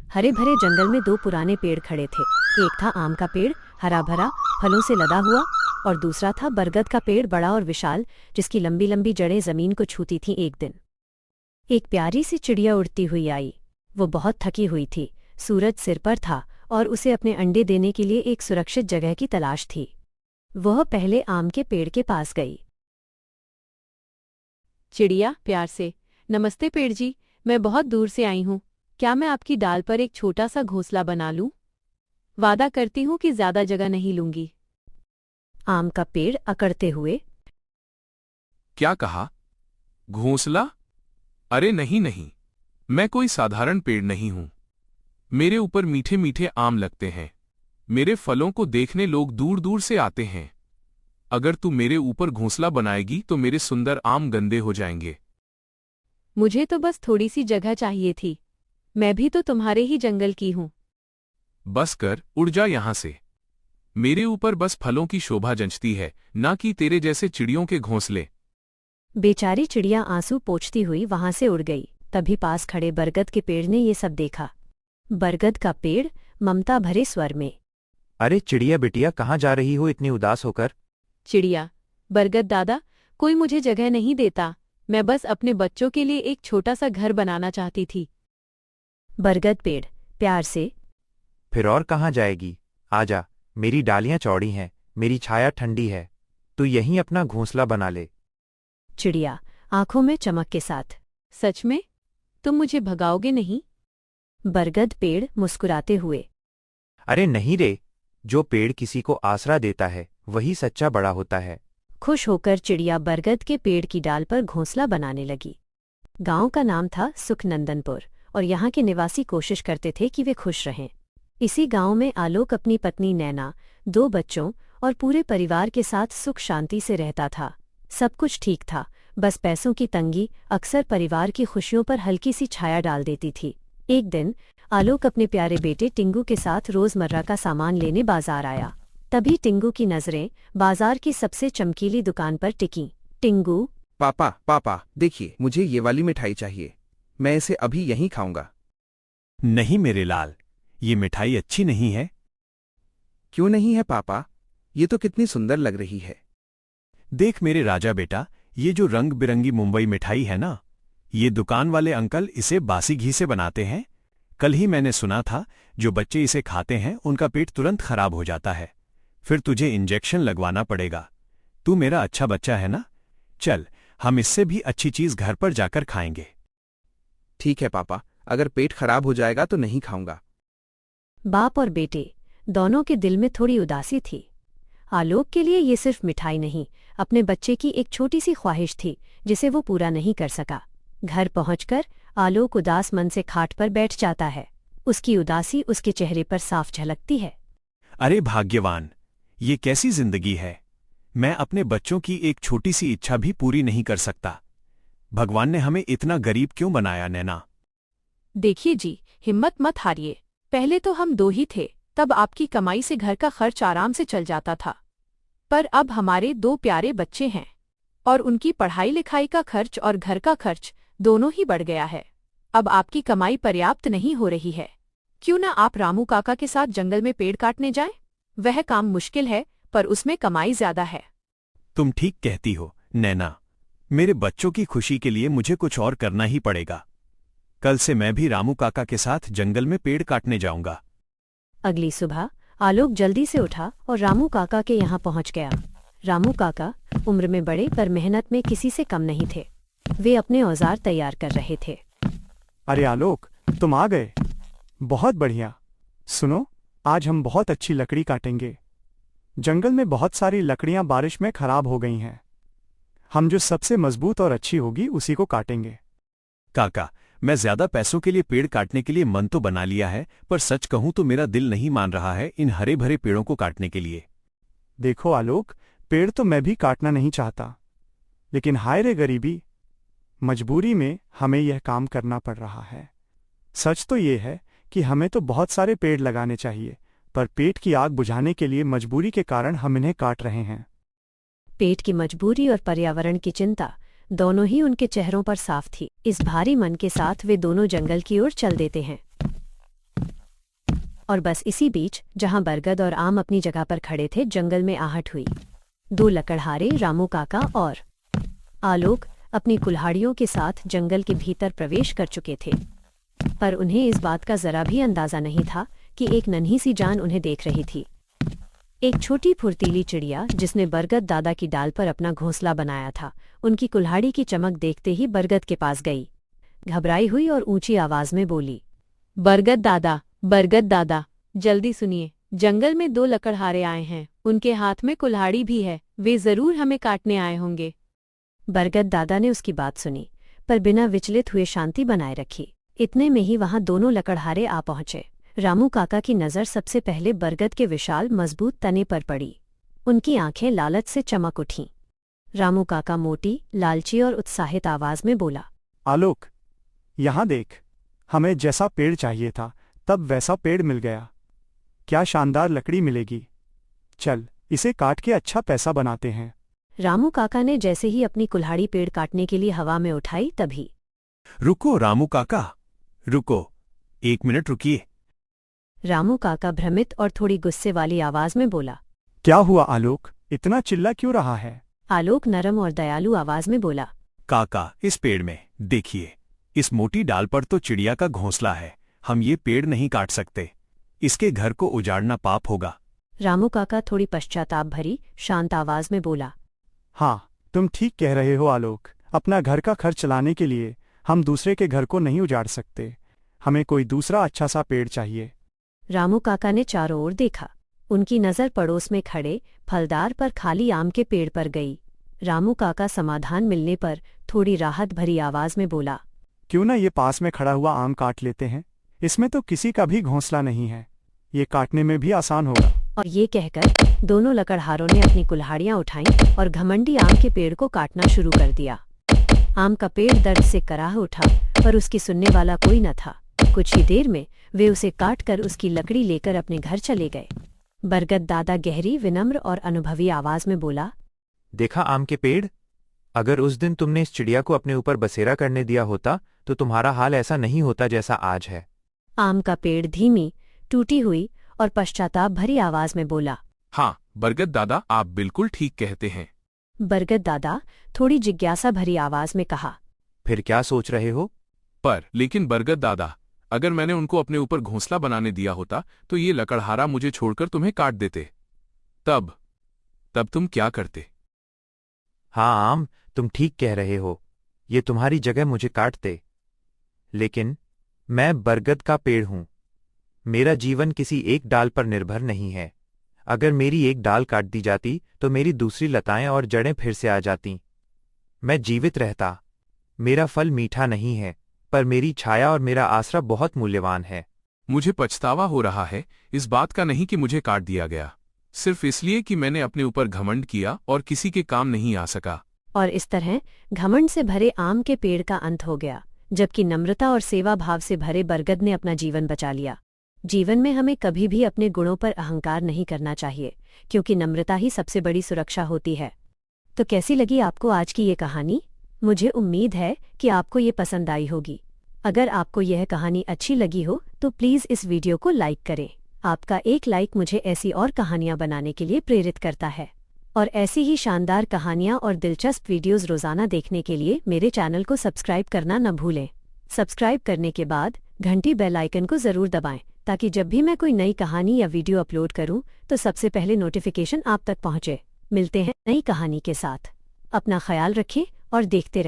हरे भरे जंगल में दो पुराने पेड़ खड़े थे। एक था आम का पेड़, हरा भरा, फलों से लदा हुआ, और दूसरा था बरगद का पेड़, बड़ा और विशाल, जिसकी लंबी लंबी जड़ें जमीन को छूती थीं। एक दिन एक प्यारी सी चिड़िया उड़ती हुई आई। वो बहुत थकी हुई थी, सूरज सिर पर था और उसे अपने अंडे देने के लिए एक सुरक्षित जगह की तलाश थी। वह पहले आम के पेड़ के पास गई। चिड़िया प्यार से, नमस्ते पेड़ जी, मैं बहुत दूर से आई हूँ। क्या मैं आपकी डाल पर एक छोटा सा घोंसला बना लूं? वादा करती हूँ कि ज्यादा जगह नहीं लूंगी। आम का पेड़ अकड़ते हुए, क्या कहा? घोंसला? अरे नहीं नहीं, मैं कोई साधारण पेड़ नहीं हूं। मेरे ऊपर मीठे मीठे आम लगते हैं। मेरे फलों को देखने लोग दूर दूर से आते हैं। अगर तू मेरे ऊपर घोंसला बनाएगी तो मेरे सुंदर आम गंदे हो जाएंगे। मुझे तो बस थोड़ी सी जगह चाहिए थी। मैं भी तो तुम्हारे ही जंगल की हूँ। बस कर, उड़ जा यहां से। मेरे ऊपर बस फलों की शोभा जंचती है, ना कि तेरे जैसे चिड़ियों के घोंसले। बेचारी चिड़िया आंसू पोंछती हुई वहां से उड़ गई। तभी पास खड़े बरगद के पेड़ ने ये सब देखा। बरगद का पेड़ ममता भरे स्वर में, अरे चिड़िया बिटिया, कहाँ जा रही हो इतनी उदास होकर? चिड़िया, बरगद दादा, कोई मुझे जगह नहीं देता। मैं बस अपने बच्चों के लिए एक छोटा सा घर बनाना चाहती थी। बरगद पेड़ प्यार से, फिर और कहाँ जाएगी? आजा, मेरी डालियां चौड़ी हैं, मेरी छाया ठंडी है, तू यहीं अपना घोंसला बना ले। चिड़िया आंखों में चमक के साथ, सच में? तुम मुझे भगाओगे नहीं? बरगद पेड़ मुस्कुराते हुए, अरे नहीं रे, जो पेड़ किसी को आसरा देता है वही सच्चा बड़ा होता है। खुश होकर चिड़िया बरगद के पेड़ की डाल पर घोंसला बनाने लगी। गांव का नाम था सुखनंदनपुर और यहाँ के निवासी कोशिश करते थे कि वे खुश रहें। इसी गांव में आलोक अपनी पत्नी नैना, 2 बच्चों और पूरे परिवार के साथ सुख शांति से रहता था। सब कुछ ठीक था, बस पैसों की तंगी अक्सर परिवार की खुशियों पर हल्की सी छाया डाल देती थी। एक दिन आलोक अपने प्यारे बेटे टिंगू के साथ रोजमर्रा का सामान लेने बाजार आया। तभी टिंगू की नजरें बाजार की सबसे चमकीली दुकान पर टिकीं। टिंगू, पापा पापा देखिए, मुझे ये वाली मिठाई चाहिए। मैं इसे अभी यहीं खाऊंगा। नहीं मेरे लाल, ये मिठाई अच्छी नहीं है। क्यों नहीं है पापा? ये तो कितनी सुंदर लग रही है। देख मेरे राजा बेटा, ये जो रंग बिरंगी मुंबई मिठाई है ना, ये दुकान वाले अंकल इसे बासी घी से बनाते हैं। कल ही मैंने सुना था जो बच्चे इसे खाते हैं उनका पेट तुरंत खराब हो जाता है। फिर तुझे इंजेक्शन लगवाना पड़ेगा। तू मेरा अच्छा बच्चा है ना? चल, हम इससे भी अच्छी चीज घर पर जाकर खाएंगे। ठीक है पापा, अगर पेट खराब हो जाएगा तो नहीं खाऊंगा। बाप और बेटे दोनों के दिल में थोड़ी उदासी थी। आलोक के लिए ये सिर्फ मिठाई नहीं, अपने बच्चे की एक छोटी सी ख्वाहिश थी जिसे वो पूरा नहीं कर सका। घर पहुंचकर आलोक उदास मन से खाट पर बैठ जाता है। उसकी उदासी उसके चेहरे पर साफ झलकती है। अरे भाग्यवान, ये कैसी जिंदगी है? मैं अपने बच्चों की एक छोटी सी इच्छा भी पूरी नहीं कर सकता। भगवान ने हमें इतना गरीब क्यों बनाया नैना? देखिए जी, हिम्मत मत हारिए। पहले तो हम 2 ही थे, तब आपकी कमाई से घर का खर्च आराम से चल जाता था। पर अब हमारे 2 प्यारे बच्चे हैं और उनकी पढ़ाई लिखाई का खर्च और घर का खर्च दोनों ही बढ़ गया है। अब आपकी कमाई पर्याप्त नहीं हो रही है। क्यों ना आप रामू काका के साथ जंगल में पेड़ काटने जाएं? वह काम मुश्किल है पर उसमें कमाई ज्यादा है। तुम ठीक कहती हो नैना। मेरे बच्चों की खुशी के लिए मुझे कुछ और करना ही पड़ेगा। कल से मैं भी रामू काका के साथ जंगल में पेड़ काटने जाऊंगा। अगली सुबह आलोक जल्दी से उठा और रामू काका के यहाँ पहुंच गया। रामू काका उम्र में बड़े पर मेहनत में किसी से कम नहीं थे। वे अपने औजार तैयार कर रहे थे। अरे आलोक, तुम आ गए, बहुत बढ़िया। सुनो, आज हम बहुत अच्छी लकड़ी काटेंगे। जंगल में बहुत सारी लकड़ियां बारिश में खराब हो गई हैं। हम जो सबसे मजबूत और अच्छी होगी उसी को काटेंगे। काका, मैं ज्यादा पैसों के लिए पेड़ काटने के लिए मन तो बना लिया है, पर सच कहूं तो मेरा दिल नहीं मान रहा है इन हरे भरे पेड़ों को काटने के लिए। देखो आलोक, पेड़ तो मैं भी काटना नहीं चाहता, लेकिन हाय रे गरीबी, मजबूरी में हमें यह काम करना पड़ रहा है। सच तो ये है कि हमें तो बहुत सारे पेड़ लगाने चाहिए, पर पेट की आग बुझाने के लिए मजबूरी के कारण हम इन्हें काट रहे हैं। पेट की मजबूरी और पर्यावरण की चिंता दोनों ही उनके चेहरों पर साफ थी। इस भारी मन के साथ वे दोनों जंगल की ओर चल देते हैं। और बस इसी बीच जहां बरगद और आम अपनी जगह पर खड़े थे, जंगल में आहट हुई। दो लकड़हारे, रामू काका और आलोक, अपनी कुल्हाड़ियों के साथ जंगल के भीतर प्रवेश कर चुके थे, पर उन्हें इस बात का जरा भी अंदाजा नहीं था कि एक नन्ही सी जान उन्हें देख रही थी। एक छोटी फुर्तीली चिड़िया जिसने बरगद दादा की डाल पर अपना घोंसला बनाया था, उनकी कुल्हाड़ी की चमक देखते ही बरगद के पास गई। घबराई हुई और ऊंची आवाज में बोली, बरगद दादा, जल्दी सुनिए, जंगल में दो लकड़हारे आए हैं, उनके हाथ में कुल्हाड़ी भी है, वे जरूर हमें काटने आए होंगे। बरगद दादा ने उसकी बात सुनी, पर बिना विचलित हुए शांति बनाए रखी। इतने में ही वहां दोनों लकड़हारे आ पहुंचे। रामू काका की नज़र सबसे पहले बरगद के विशाल मजबूत तने पर पड़ी। उनकी आंखें लालच से चमक उठीं। रामू काका मोटी, लालची और उत्साहित आवाज में बोला, आलोक, यहाँ देख, हमें जैसा पेड़ चाहिए था तब वैसा पेड़ मिल गया। क्या शानदार लकड़ी मिलेगी। चल, इसे काट के अच्छा पैसा बनाते हैं। रामू काका ने जैसे ही अपनी कुल्हाड़ी पेड़ काटने के लिए हवा में उठाई, तभी रुको रामू काका, रुको, 1 मिनट रुकिए। रामू काका भ्रमित और थोड़ी गुस्से वाली आवाज में बोला, क्या हुआ आलोक, इतना चिल्ला क्यों रहा है। आलोक नरम और दयालु आवाज में बोला, काका, इस पेड़ में देखिए, इस मोटी डाल पर तो चिड़िया का घोंसला है। हम ये पेड़ नहीं काट सकते, इसके घर को उजाड़ना पाप होगा। रामू काका थोड़ी पश्चाताप भरी, शांत आवाज में बोला, हाँ, तुम ठीक कह रहे हो आलोक, अपना घर का खर्च चलाने के लिए हम दूसरे के घर को नहीं उजाड़ सकते। हमें कोई दूसरा अच्छा सा पेड़ चाहिए। रामू काका ने चारों ओर देखा। उनकी नज़र पड़ोस में खड़े फलदार पर खाली आम के पेड़ पर गई। रामू काका समाधान मिलने पर थोड़ी राहत भरी आवाज में बोला, क्यों ना ये पास में खड़ा हुआ आम काट लेते हैं, इसमें तो किसी का भी घोंसला नहीं है, ये काटने में भी आसान होगा। और ये कहकर दोनों लकड़हारों ने अपनी कुल्हाड़ियां उठाईं और घमंडी आम के पेड़ को काटना शुरू कर दिया। आम का पेड़ दर्द से कराह उठा, पर उसकी सुनने वाला कोई न था। कुछ ही देर में वे उसे काटकर उसकी लकड़ी लेकर अपने घर चले गए। बरगद दादा गहरी, विनम्र और अनुभवी आवाज में बोला, देखा आम के पेड़, अगर उस दिन तुमने इस चिड़िया को अपने ऊपर बसेरा करने दिया होता तो तुम्हारा हाल ऐसा नहीं होता जैसा आज है। आम का पेड़ धीमी, टूटी हुई और पश्चाताप भरी आवाज में बोला, हाँ बरगद दादा, आप बिल्कुल ठीक कहते हैं। बरगद दादा थोड़ी जिज्ञासा भरी आवाज में कहा, फिर क्या सोच रहे हो। लेकिन बरगद दादा, अगर मैंने उनको अपने ऊपर घोंसला बनाने दिया होता तो ये लकड़हारा मुझे छोड़कर तुम्हें काट देते, तब तुम क्या करते। हाँ आम, तुम ठीक कह रहे हो, ये तुम्हारी जगह मुझे काटते, लेकिन मैं बरगद का पेड़ हूं। मेरा जीवन किसी एक डाल पर निर्भर नहीं है। अगर मेरी एक डाल काट दी जाती तो मेरी दूसरी लताएं और जड़ें फिर से आ जातीं। मैं जीवित रहता। मेरा फल मीठा नहीं है, पर मेरी छाया और मेरा आसरा बहुत मूल्यवान है। मुझे पछतावा हो रहा है इस बात का नहीं कि मुझे काट दिया गया, सिर्फ इसलिए कि मैंने अपने ऊपर घमंड किया और किसी के काम नहीं आ सका। और इस तरह घमंड से भरे आम के पेड़ का अंत हो गया, जबकि नम्रता और सेवा भाव से भरे बरगद ने अपना जीवन बचा लिया। जीवन में हमें कभी भी अपने गुणों पर अहंकार नहीं करना चाहिए, क्योंकि नम्रता ही सबसे बड़ी सुरक्षा होती है। तो कैसी लगी आपको आज की ये कहानी? मुझे उम्मीद है कि आपको ये पसंद आई होगी। अगर आपको यह कहानी अच्छी लगी हो तो प्लीज़ इस वीडियो को लाइक करें। आपका एक लाइक मुझे ऐसी और कहानियाँ बनाने के लिए प्रेरित करता है। और ऐसी ही शानदार कहानियाँ और दिलचस्प वीडियोज़ रोज़ाना देखने के लिए मेरे चैनल को सब्सक्राइब करना न भूलें। सब्सक्राइब करने के बाद घंटी बेल आइकन को ज़रूर दबाएं, ताकि जब भी मैं कोई नई कहानी या वीडियो अपलोड करूं तो सबसे पहले नोटिफिकेशन आप तक पहुंचे। मिलते हैं नई कहानी के साथ। अपना ख्याल रखें और देखते रहें।